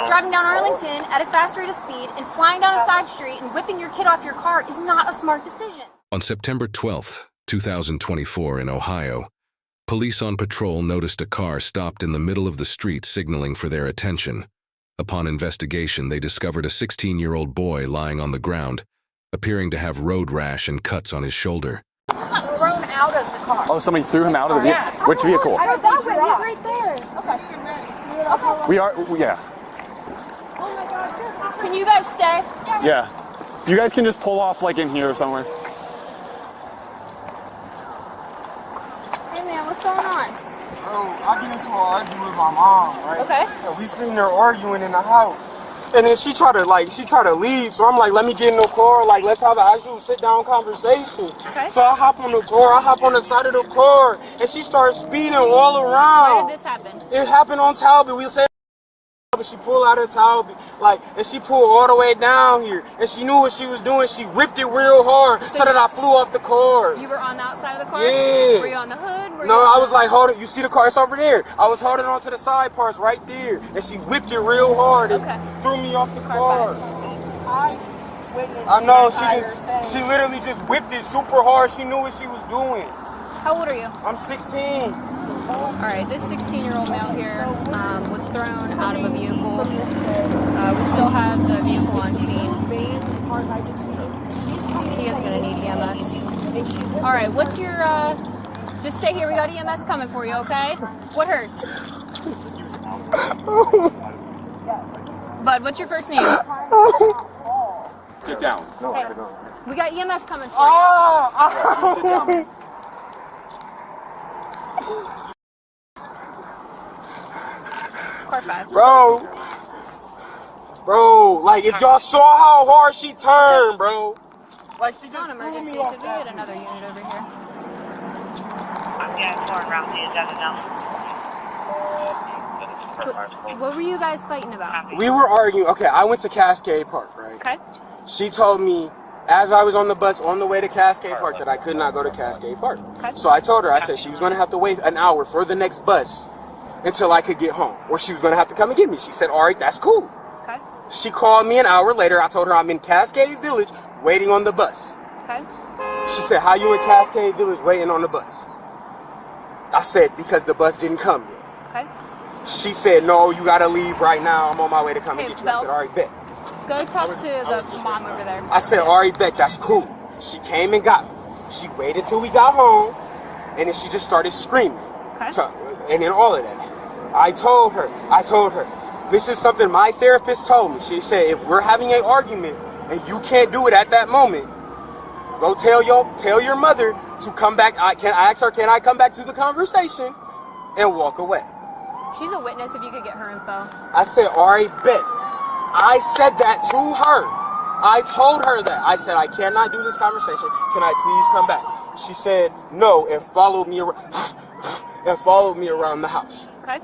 driving down Arlington at a fast rate of speed and flying down a side street and whipping your kid off your car is not a smart decision. On September 12th, 2024 in Ohio, police on patrol noticed a car stopped in the middle of the street signaling for their attention. Upon investigation, they discovered a 16-year-old boy lying on the ground, appearing to have road rash and cuts on his shoulder. Thrown out of the car. Oh, somebody threw him out of the vehicle? Yeah. Which vehicle? I don't think he's right there. Okay. We are, yeah. Oh my God. Can you guys stay? Yeah. You guys can just pull off like in here or somewhere. Hey man, what's going on? I get into an argument with my mom, right? Okay. And we sitting there arguing in the house. And then she tried to leave, so I'm like, let me get in the car, like, let's have an actual sit-down conversation. Okay. So I hop on the car, I hop on the side of the car, and she starts speeding all around. Where did this happen? It happened on Talbot. We said, but she pulled out of Talbot, and she pulled all the way down here, and she knew what she was doing. She whipped it real hard so that I flew off the car. You were on the outside of the car? Yeah. Were you on the hood? No, I was like, hold it. You see the car? It's over there. I was holding on to the side parts right there, and she whipped it real hard and threw me off the car. I know. She literally just whipped it super hard. She knew what she was doing. How old are you? I'm 16. All right, this 16-year-old male here was thrown out of a vehicle. We still have the vehicle on scene. He is going to need EMS. All right, what's your, just stay here. We got EMS coming for you, okay? What hurts? Bud, what's your first name? Sit down. Hey, we got EMS coming for you. Sit down, man. Bro, like if y'all saw how hard she turned, bro. Like she just Non-emergency. threw me off. Could we get another unit over here? I'm getting torn around the agenda now. So, what were you guys fighting about? We were arguing. Okay, I went to Cascade Park, right? Okay. She told me as I was on the bus on the way to Cascade Park that I could not go to Cascade Park. Okay. So I told her, I said she was going to have to wait an hour for the next bus until I could get home, or she was going to have to come and get me. She said, all right, that's cool. Okay. She called me an hour later. I told her I'm in Cascade Village waiting on the bus. Okay. She said, how you in Cascade Village waiting on the bus? I said, because the bus didn't come yet. Okay. She said, no, you got to leave right now. I'm on my way to come and Hey, get you. I said, all right, bet. Go talk to the mom over there. I said, all right, bet, that's cool. She came and got me. She waited till we got home, and then she just started screaming. Okay. So, and then all of that. I told her, this is something my therapist told me. She said, if we're having an argument and you can't do it at that moment, go tell your mother to come back. I asked her, can I come back to the conversation, and walk away. She's a witness if you could get her info. I said, all right, bet. I said that to her. I told her that. I said, I cannot do this conversation. Can I please come back? She said no and followed me around the house. Okay.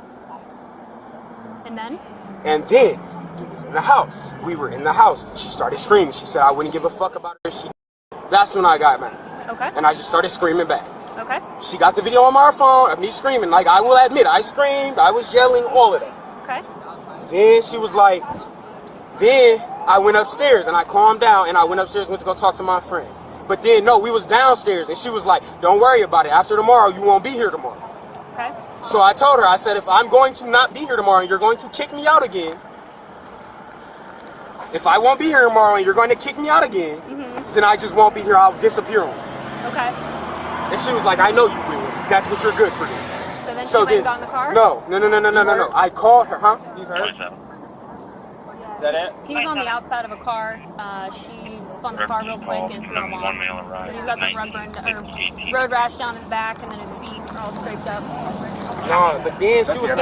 And then? And then we was in the house. We were in the house. She started screaming. She said I wouldn't give a fuck about her. That's when I got mad. Okay. And I just started screaming back. Okay. She got the video on my phone of me screaming. Like, I will admit, I screamed. I was yelling, all of that. Okay. Then she was like, then I went upstairs and I calmed down and I went upstairs and went to go talk to my friend. But then, no, we was downstairs and she was like, don't worry about it. After tomorrow, you won't be here tomorrow. Okay. So I told her, I said, if I'm going to not be here tomorrow and you're going to kick me out again, if I won't be here tomorrow and you're going to kick me out again, then I just won't be here. I'll disappear on you. Okay. And she was like, I know you will. That's what you're good for doing. So then she went and got in the car? No. I called her, huh? You heard? That it? He was on the outside of a car. She spun the car real quick and threw him off. So he's got some road rash down his back, and then his feet are all scraped up. No, but then she was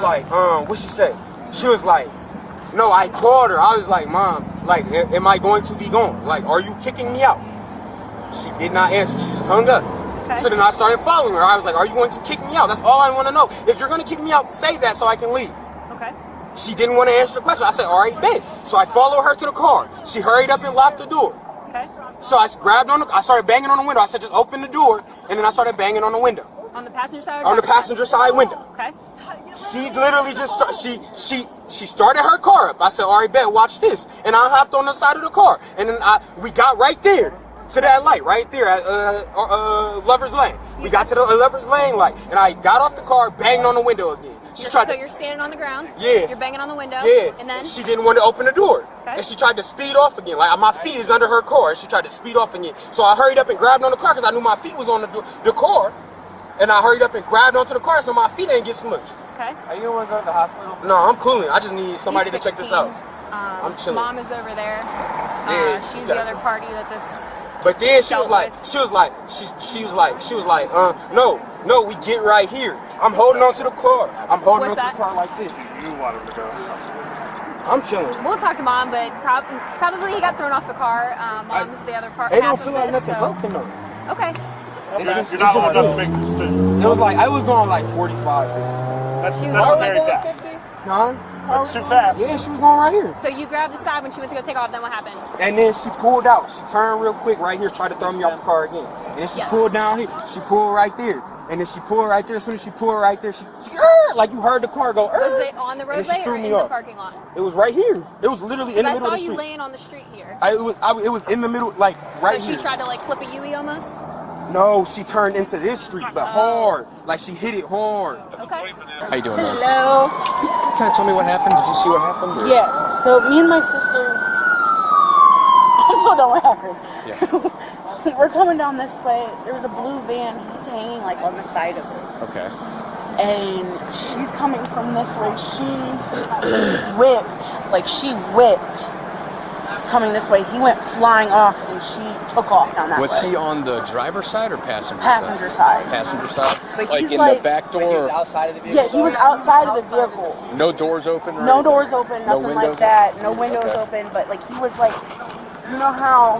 like, what she say? She was like, no, I called her. I was like, Mom, like, am I going to be gone? Like, are you kicking me out? She did not answer. She just hung up. Okay. So then I started following her. I was like, are you going to kick me out? That's all I want to know. If you're going to kick me out, say that so I can leave. Okay. She didn't want to answer the question. I said, all right, bet. So I followed her to the car. She hurried up and locked the door. Okay. So I started banging on the window. I said, just open the door. And then I started banging on the window. On the passenger side? On the passenger side window. Okay. She literally just she started her car up. I said, all right, bet, watch this. And I hopped on the side of the car. And then we got right there to that light, right there at Lover's Lane. We got to the Lover's Lane light. And I got off the car, banged on the window again. So you're standing on the ground. Yeah. You're banging on the window. Yeah. And then? She didn't want to open the door. Okay. And she tried to speed off again. Like, my feet is under her car. She tried to speed off again. So I hurried up and grabbed on the car because I knew my feet was on the car. And I hurried up and grabbed onto the car so my feet didn't get smudged. Okay. Are you going to go to the hospital? No, I'm cooling. I just need somebody to check this out. I'm chilling. Mom is over there. Yeah, she's the other party that this. But then she was like, no, we get right here. I'm holding on to the car. I'm holding on to the car like this. You want him to go to the hospital? I'm chilling. We'll talk to Mom, but probably he got thrown off the car. Mom's the other part. It don't feel like nothing broken though. Okay. You're not old enough to make the decision. It was like, I was going like 45. That's She was very going fast. Huh? That's too fast. Yeah, she was going right here. So you grabbed the side when she went to go take off. Then what happened? And then she pulled out. She turned real quick right here, tried to throw me off the car again. And then she pulled down here. She pulled right there. And then she pulled right there. As soon as she pulled right there, she like you heard the car go. Was it on the roadway or in the parking lot? It was right here. It was literally in the middle of the street. I saw you laying on the street here. It was in the middle, like right here. So she tried to like flip a Yui almost? No, she turned into this street, but hard. Like she hit it hard. Okay. How you doing, man? Hello. Kind of tell me what happened. Did you see what happened? Or? Yeah. So me and my sister. I don't know what happened. Yeah. We're coming down this way. There was a blue van. He's hanging like on the side of it. Okay. And she's coming from this way. She whipped. Coming this way, he went flying off, and she took off down that way. Was he on the driver's side or passenger side? Passenger side. But like he's in like, the back door. He was outside of the vehicle. Yeah, he was outside of the vehicle. No doors open. Or No anything? doors open, No nothing windows? like that. No windows open, but like he was like, you know how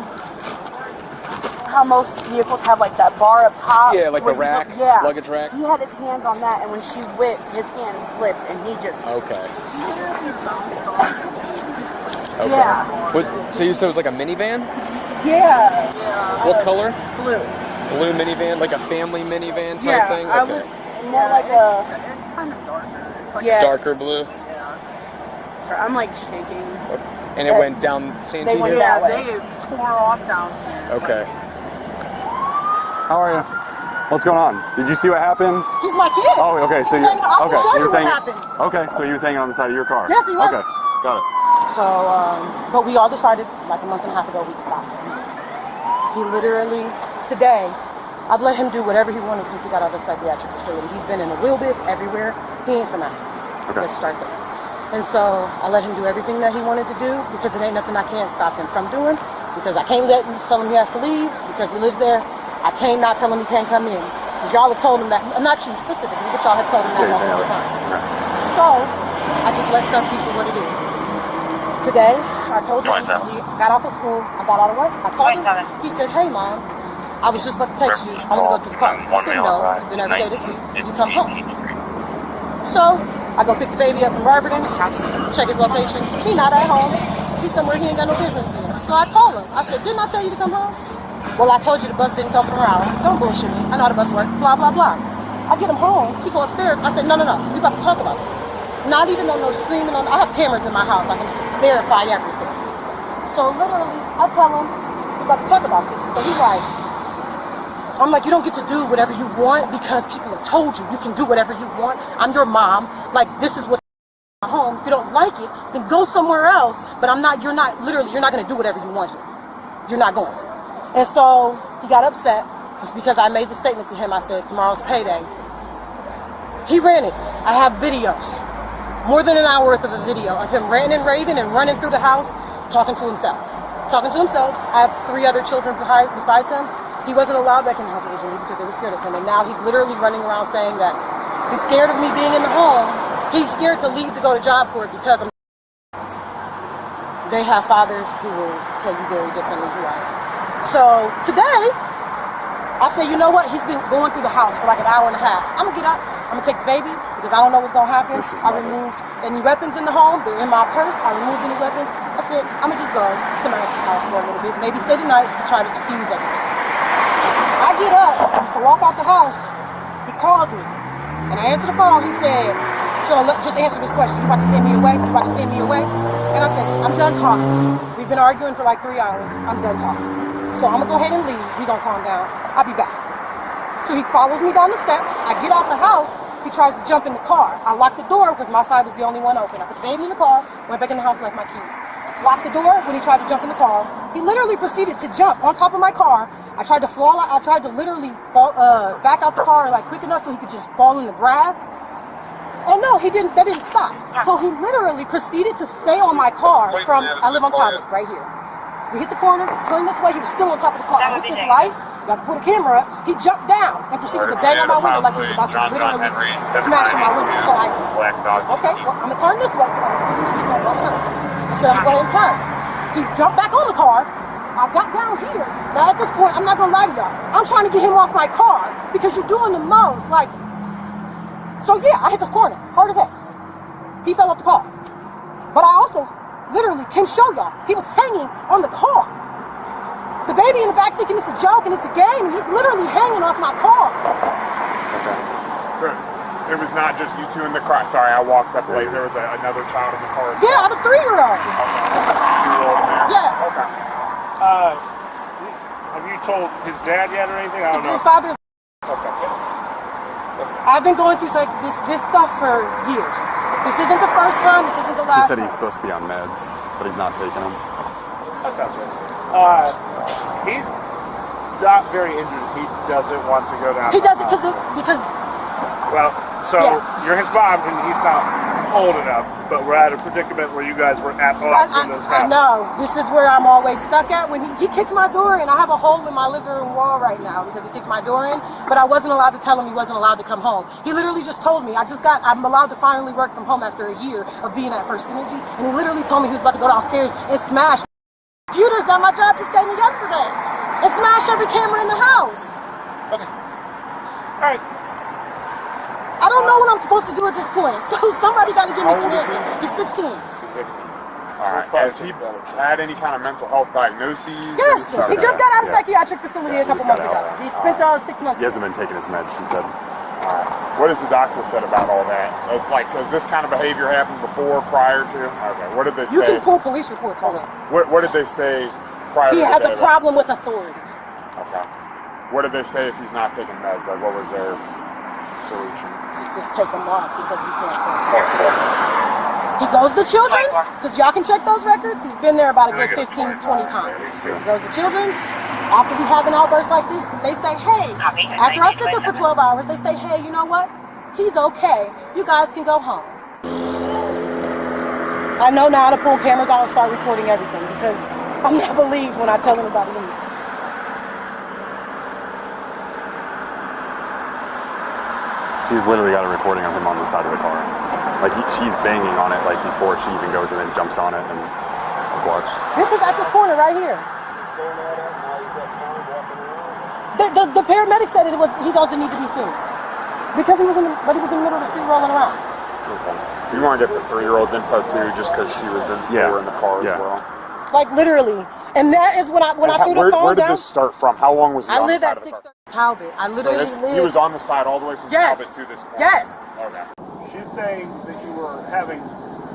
most vehicles have like that bar up top? Yeah, like the rack, luggage rack. He had his hands on that, and when she whipped, his hand slipped, and he just. Okay. Okay. Yeah. So you said it was like a minivan? Yeah. What color? Blue. Blue minivan, like a family minivan type thing? Okay. I would more like a. It's kind of darker. It's like darker blue? Yeah. I'm like shaking. And it went down Santee? They went that way. They tore off down here. Okay. How are you? What's going on? Did you see what happened? He's my kid. Oh, okay. So he was hanging. Okay, so he was hanging on the side of your car. Yes, he was. Okay, got it. So, but we all decided like a month and a half ago we'd stop. He literally, today, I've let him do whatever he wanted since he got out of the psychiatric facility. He's been in a wheelbit everywhere. He ain't from out. Okay. Let's start there. And so I let him do everything that he wanted to do because it ain't nothing I can't stop him from doing. Because I can't tell him he has to leave because he lives there. I can't not tell him he can't come in. Because y'all have told him that, not you specifically, but y'all have told him that multiple times. Okay. So I just let stuff be for what it is. Today, I told him, he got off of school, I got out of work, I called him, he said, hey mom, I was just about to text you, I'm going to go to the park. I said, no, you've been every day this week, you come home. So, I go pick the baby up from Barberton, check his location, he's not at home, he's somewhere he ain't got no business in. So I call him, I said, didn't I tell you to come home? Well, I told you the bus didn't come for an hour, don't bullshit me, I know how the bus works, blah, blah, blah. I get him home, he go upstairs, I said, no, we about to talk about this. Not even on no screaming on, I have cameras in my house, I can verify everything. So literally, I tell him, we're about to talk about this. So he's like, I'm like, you don't get to do whatever you want because people have told you you can do whatever you want. I'm your mom. Like, this is what home. If you don't like it, then go somewhere else. But you're not going to do whatever you want here. You're not going to. And so he got upset. It's because I made the statement to him. I said, tomorrow's payday. He ran it. I have videos. More than an hour worth of a video of him ranting and raving and running through the house, talking to himself. I have 3 other children besides him. He wasn't allowed back in the house originally because they were scared of him. And now he's literally running around saying that he's scared of me being in the home. He's scared to leave to go to Job Corps because they have fathers who will tell you very differently who I am. So today, I say, you know what? He's been going through the house for like an hour and a half. I'm going to get up. I'm going to take the baby because I don't know what's going to happen. I removed any weapons in the home. They're in my purse. I removed any weapons. I said, I'm going to just go to my ex's house for a little bit. Maybe stay the night to try to defuse everything. I get up to walk out the house. He calls me. And I answer the phone. He said, So just answer this question. You about to send me away? You about to send me away? And I said, I'm done talking. We've been arguing for like 3 hours. I'm done talking. So I'm gonna go ahead and leave. We gonna calm down. I'll be back. So he follows me down the steps. I get out the house. He tries to jump in the car. I locked the door because my side was the only one open. I put the baby in the car, went back in the house, left my keys. Locked the door when he tried to jump in the car. He literally proceeded to jump on top of my car. I tried to literally fall, back out the car like quick enough so he could just fall in the grass. And no, he didn't. That didn't stop. So he literally proceeded to stay on my car from. I live on top of it, right here. We hit the corner, turned this way. He was still on top of the car. I hit this light. Got to pull the camera up. He jumped down and proceeded to bang on my window like he was about to literally smash on my window. So I said, okay, well, I'm gonna turn this way. I said, I'm going to turn. He jumped back on the car. I got down here. Now at this point, I'm not gonna lie to y'all. I'm trying to get him off my car because you're doing the most. Like, so yeah, I hit this corner hard as heck. He fell off the car. But I also literally can show y'all he was hanging on the car. The baby in the back thinking it's a joke and it's a game, and he's literally hanging off my car. Okay. So it was not just you two in the car. Sorry, I walked up late. There was another child in the car. Yeah, I have a 3-year-old. Yes. Okay. Have you told his dad yet or anything? I don't know. His father's. Okay. I've been going through this stuff for years. This isn't the first time. This isn't the last. He said he's supposed to be on meds, but he's not taking them. That sounds right. He's not very injured. He doesn't want to go down. He does it because. Well, so you're his mom, and he's not old enough. But we're at a predicament where you guys were at odds when this I happened. know. This is where I'm always stuck at. When he kicked my door in, I have a hole in my living room wall right now because he kicked my door in. But I wasn't allowed to tell him he wasn't allowed to come home. He literally just told me, I'm allowed to finally work from home after a year of being at First Energy. And he literally told me he was about to go downstairs and smash computers that my job just gave me yesterday. And smash every camera in the house. Okay. All right. I don't know what I'm supposed to do at this point. So somebody got to give me some answers. He's 16. He's 16. All right. Has he had any kind of mental health diagnoses? Yes. He just got out of psychiatric facility a couple months ago. He spent 6 months. He hasn't been taking his meds, she said. What has the doctor said about all that? It's like, has this kind of behavior happened before, prior to? Okay. What did they say? You can pull police reports on it. What did they say prior to He has a that? problem with authority. Okay. What did they say if he's not taking meds? Like, what was their solution? To just take them off because he can't go. He goes to Children's, because y'all can check those records. He's been there about a good 15, 20 times. He goes to Children's. After we have an outburst like this, they say, hey, after I sit there for 12 hours, they say, hey, you know what? He's okay. You guys can go home. I know now to pull cameras out and start recording everything because I'll never leave when I tell anybody anything. She's literally got a recording of him on the side of the car. Like, she's banging on it, like, before she even goes in and jumps on it, and watch. This is at this corner right here. The paramedic said he doesn't need to be seen. Because he was in the middle of the street rolling around. Okay. You want to get the 3-year-old's info, too, just because she was in the car as well? Like, literally. And that is when I threw the phone down. Where did this start from? How long was he on the side of the car? I live at 630 Talbot. I literally live. He was on the side all the way from Talbot to this corner? Yes. Okay. She's saying that you were having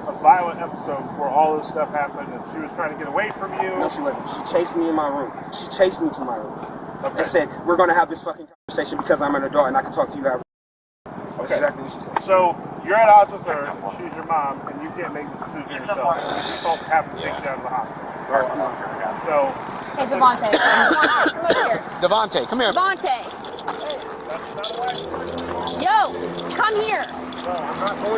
a violent episode before all this stuff happened, and she was trying to get away from you. No, she wasn't. She chased me in my room. She chased me to my room. Okay. And said, we're going to have this fucking conversation because I'm an adult and I can talk to you after. That's exactly what she said. So, you're at odds with her, she's your mom, and you can't make the decision yourself. You both have to take you down to the hospital. Right. So... Hey, Devontae. Devontae, come over here. Devontae, come here. Devontae. Yo, come here.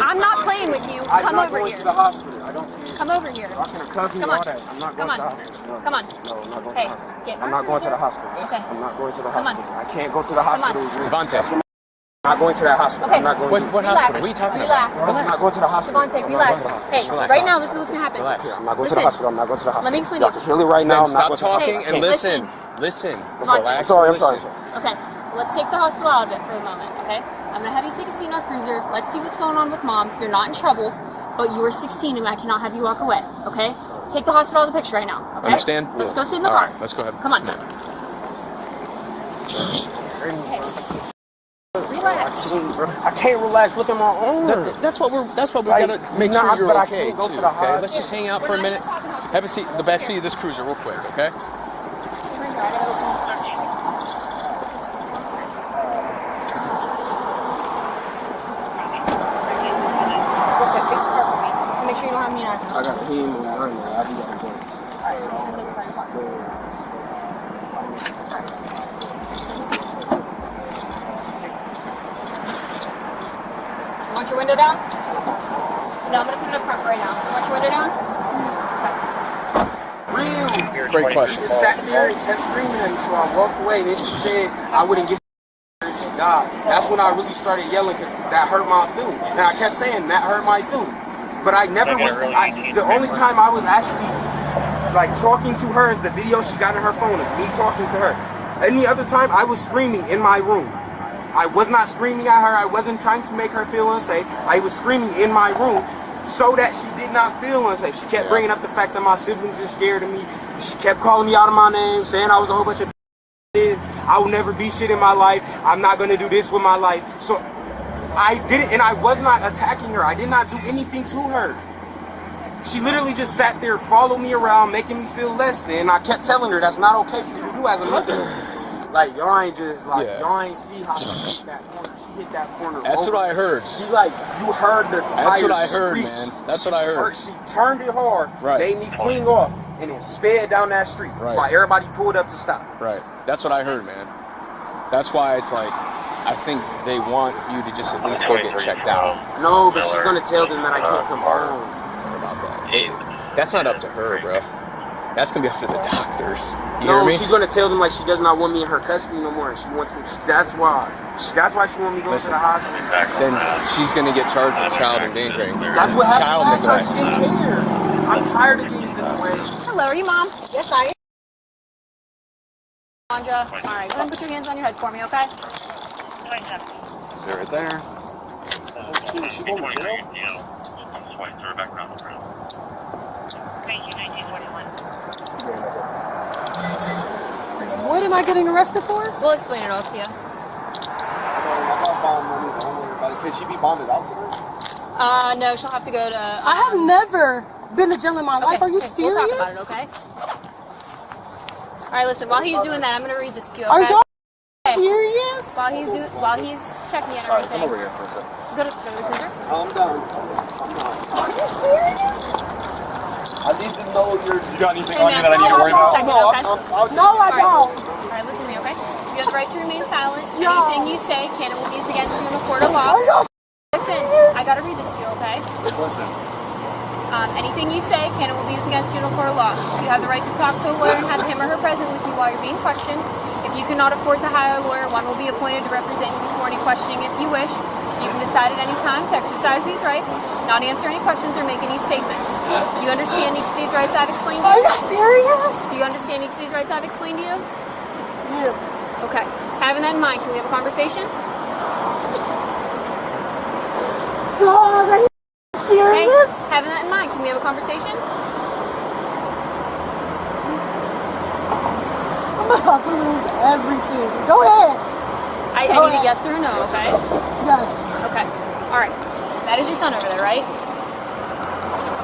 I'm not playing with you. Come over here. I'm not going to the hospital. I don't care. Come over here. I can cuff you Come all on. that. I'm not going to the hospital. Come on. No, I'm not going Hey, to the hospital. get I'm not going to the hospital. Okay. I'm not going to the Come on. hospital. I can't go to the hospital. Devontae. I'm not going to that hospital. Okay. I'm not going What hospital? What are you talking Relax. about? I'm not going to the hospital. Devontae, relax. Hey, right now, this is what's going to happen. Relax. I'm not going to Listen. the hospital. I'm not going to the hospital. Let me explain Y'all to you. can heal it right now. Then I'm not stop going to the talking hospital. and listen. Listen. Devontae. Relax. I'm and sorry. listen. Okay, let's take the hospital out of it for a moment, okay? I'm going to have you take a seat in our cruiser. Let's see what's going on with Mom. You're not in trouble, but you are 16 and I cannot have you walk away, okay? Take the hospital out of the picture right now, okay? Understand? Let's go sit in the All car. right, let's go ahead. Come on. Relax. I can't relax. Look at my arm. That's what we're gonna make sure you're okay too. Okay, let's just hang out for a minute. Have a seat in the back seat of this cruiser, real quick. Okay. Make sure you don't have any eyes. I got him and I'll be got to Want your window down? No, I'm gonna put it up front for right now. Want your window down? Real. Great question. She just sat there and kept screaming at me, so I walked away. And then she said I wouldn't give her if she died. That's when I really started yelling because that hurt my feelings. And I kept saying that hurt my feelings. But I never was. The only time I was actually like talking to her is the video she got on her phone of me talking to her. Any other time I was screaming in my room. I was not screaming at her. I wasn't trying to make her feel unsafe. I was screaming in my room so that she did not feel unsafe. She kept bringing up the fact that my siblings are scared of me. She kept calling me out of my name, saying I was a whole bunch of I will never be shit in my life. I'm not going to do this with my life. So I did it, and I was not attacking her. I did not do anything to her. She literally just sat there, followed me around, making me feel less than. And I kept telling her that's not okay for you to do as a mother. Like, y'all ain't just, like, y'all ain't see how she hit that corner. She hit that corner. That's over. what I heard. She, like, you heard the tires. That's what I heard, screech. man. That's what I heard. She turned it hard, right. Made me fling off, and then sped down that street while everybody pulled up to stop. Right. That's what I heard, man. That's why it's like, I think they want you to just at least go get checked out. No, but she's gonna tell them that I can't come home. It's not about that. That's not up to her, bro. That's gonna be up to the doctors. You No, hear me? she's gonna tell them like she does not want me in her custody no more, and she wants me. That's why. That's why she wants me going to the hospital. Then she's gonna get charged with child endangering. That's what happened Child last time. neglect. She didn't care. I'm tired of getting situated. Hello, are you mom? Yes, I am. Andra. All right, go ahead and put your hands on your head for me, okay? Is it right there? She going to jail? What am I getting arrested for? We'll explain it all to you. Can she be bonded out to her? No, she'll have to go to... I have never been to jail in my life. Are you serious? We'll talk about it, okay? All right, listen, while he's doing that, I'm going to read this to you, okay? Are y'all serious? While he's checking it and everything. Come over here for a second. Go to the cruiser. I'm done. Are you serious? I need to know your... You got anything on you that I need to worry about? No, I don't. All right, listen to me, okay? You have the right to remain silent. Anything you say can and will be used against you in a court of law. Listen, I gotta read this to you, okay? Just listen. Anything you say can and will be used against you in a court of law. You have the right to talk to a lawyer and have him or her present with you while you're being questioned. If you cannot afford to hire a lawyer, one will be appointed to represent you before any questioning if you wish. You can decide at any time to exercise these rights, not answer any questions or make any statements. Do you understand each of these rights I've explained to you? Are you serious? Do you understand each of these rights I've explained to you? Yeah. Okay. Having that in mind, can we have a conversation? God, are you serious? Hey, having that in mind, can we have a conversation? I'm about to lose everything. Go ahead. I need a yes or a no, okay? Yes. Okay. All right. That is your son over there, right?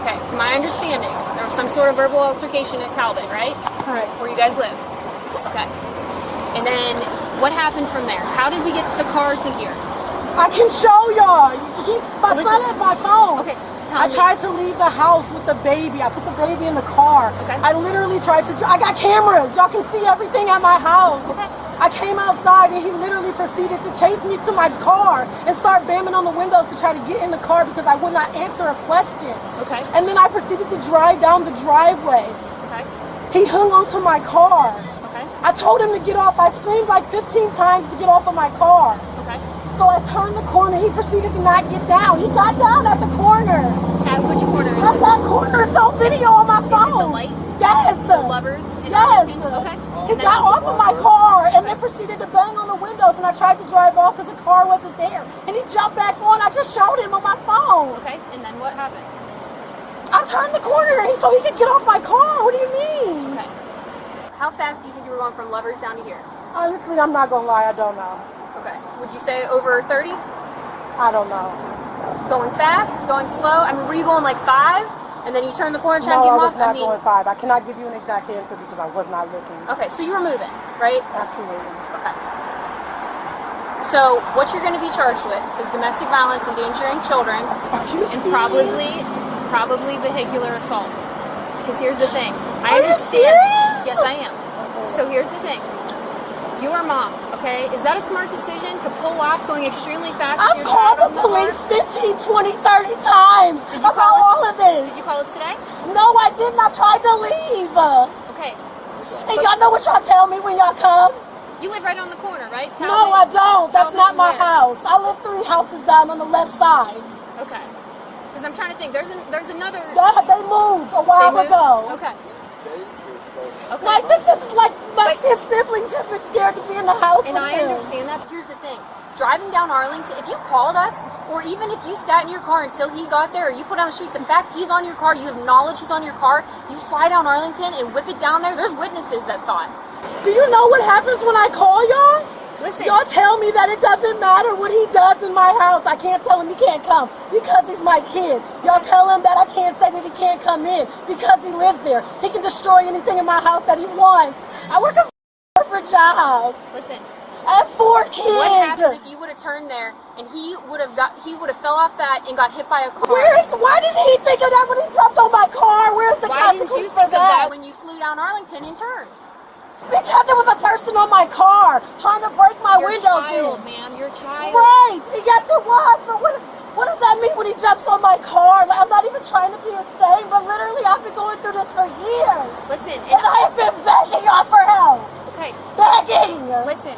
Okay. To my understanding, there was some sort of verbal altercation at Talbot, right? Correct. Where you guys live. Okay. And then what happened from there? How did we get to the car to here? I can show y'all. My son has my phone. Okay. I tried to leave the house with the baby. I put the baby in the car. Okay. I literally tried to. I got cameras. Y'all can see everything at my house. Okay. I came outside and he literally proceeded to chase me to my car and start banging on the windows to try to get in the car because I would not answer a question. Okay. And then I proceeded to drive down the driveway. Okay. He hung onto my car. Okay. I told him to get off. I screamed like 15 times to get off of my car. Okay. So I turned the corner. He proceeded to not get down. He got down at the corner. At which corner is At it? that corner, it's on video on my phone. Is it the light? Yes. The lovers? Yes. Okay. He got off of my car and then proceeded to bang on the windows, and I tried to drive off because the car wasn't there. And he jumped back on. I just showed him on my phone. Okay. And then what happened? I turned the corner so he could get off my car. What do you mean? Okay. How fast do you think you were going from lovers down to here? Honestly, I'm not going to lie. I don't know. Okay. Would you say over 30? I don't know. Going fast? Going slow? I mean, were you going like 5? And then you turned the corner trying to get No, him I was up? not going 5. I cannot give you an exact answer because I was not looking. Okay, so you were moving, right? Absolutely. Okay. So what you're going to be charged with is domestic violence, endangering children, and probably vehicular assault. Because here's the thing. I understand. Yes, I am. So here's the thing. You are mom, okay? Is that a smart decision to pull off going extremely fast? I've called the police 15, 20, 30 times about all of this. Did you call us today? No, I didn't. I tried to leave. Okay. And y'all know what y'all tell me when y'all come? You live right on the corner, right? No, I don't. That's not my house. I live 3 houses down on the left side. Okay. Because I'm trying to think. There's another. They moved a while ago. Okay. Okay. Like, this is like his siblings have been scared to be in the house and with I him. understand that. Here's the thing. Driving down Arlington, if you called us, or even if you sat in your car until he got there, or you put on the street, the fact he's on your car, you have knowledge he's on your car, you fly down Arlington and whip it down there, there's witnesses that saw it. Do you know what happens when I call y'all? Listen. Y'all tell me that it doesn't matter what he does in my house. I can't tell him he can't come because he's my kid. Y'all tell him that I can't say that he can't come in because he lives there. He can destroy anything in my house that he wants. I work a corporate job. Listen. I have 4 kids. What happens if you would have turned there and he would have fell off that and got hit by a car? Why didn't he think of that when he jumped on my car? Where's the Why didn't you consequence think for of that? that when you flew down Arlington and turned? Because there was a person on my car trying to break my windows in. Ma'am, your child. Right. Yes, it was. But what does that mean when he jumps on my car? Like, I'm not even trying to be insane, but literally I've been going through this for years. Listen. And I have been begging y'all for help. Okay. Begging. Listen.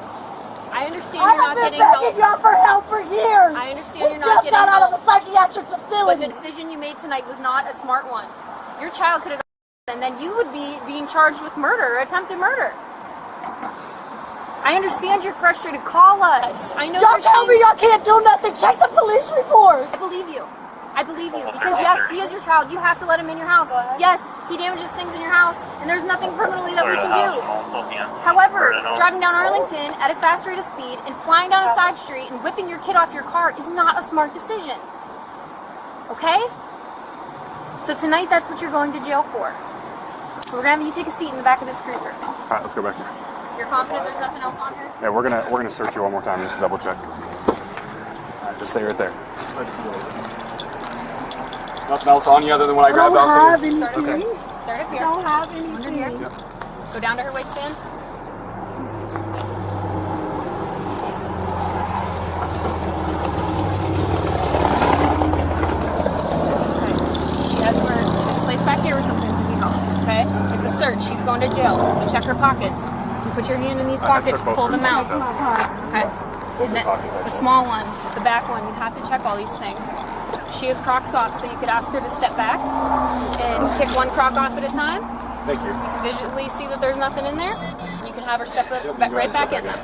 I understand you're not getting I've help. been begging y'all for help for years. I understand you're We not just getting got out help. of a psychiatric But facility. the decision you made tonight was not a smart one. Your child could have gone, and then you would be being charged with murder, attempted murder. I understand you're frustrated. Call us. I know. Y'all tell me y'all can't do nothing. Check the police report. I believe you. I believe you. Because yes, he is your child. You have to let him in your house. Yes, he damages things in your house, and there's nothing criminally that we can do. However, driving down Arlington at a fast rate of speed and flying down a side street and whipping your kid off your car is not a smart decision. Okay? So tonight, that's what you're going to jail for. So we're gonna have you take a seat in the back of this cruiser. All right, let's go back here. You're confident there's nothing else on here? Yeah, we're gonna search you one more time just to double check. All right, just stay right there. Nothing else on you other than what I grabbed off of you? Start up here. Start up here. I don't have Under anything. here. Go down to her waistband. She has her placed back here or something to be home. Okay? It's a search. She's going to jail. You check her pockets. You put your hand in these pockets, pull them out. Okay? The small one, the back one, you have to check all these things. She has Crocs off, so you could ask her to step back and kick one Croc off at a time. Thank you. You can visually see that there's nothing in there. You can have her step right back in. 12.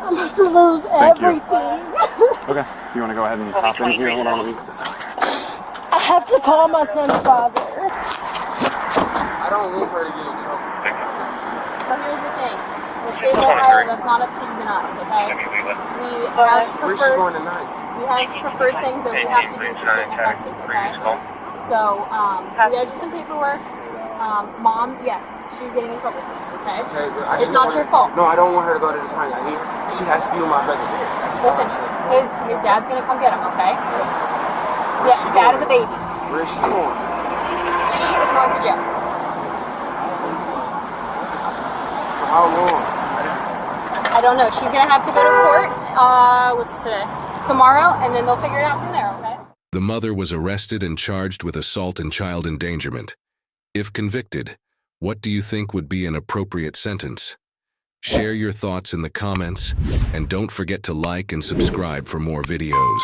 I'm about to lose everything. Okay, if you want to go ahead and hop in here, hold on, let me get this out here. I have to call my son's father. I don't want her to get in trouble. So here's the thing. The state of Ohio, that's not up to even us, okay? We have Where's she going tonight? we have preferred things that we have to do for certain offenses, okay? So, we gotta do some paperwork. Mom, yes, she's getting in trouble for this, okay? Okay, but I It's just not your fault. No, I don't want her to go to the county. I need her. She has to be with my brother. That's all Listen, I'm saying. his dad's gonna come get him, okay? Where's Yeah, she dad going? of the baby. Where's she going? She is going to jail. For how long? I don't know. She's gonna have to go to court. What's today? Tomorrow, and then they'll figure it out from there. Okay. The mother was arrested and charged with assault and child endangerment. If convicted, what do you think would be an appropriate sentence? Share your thoughts in the comments, and don't forget to like and subscribe for more videos.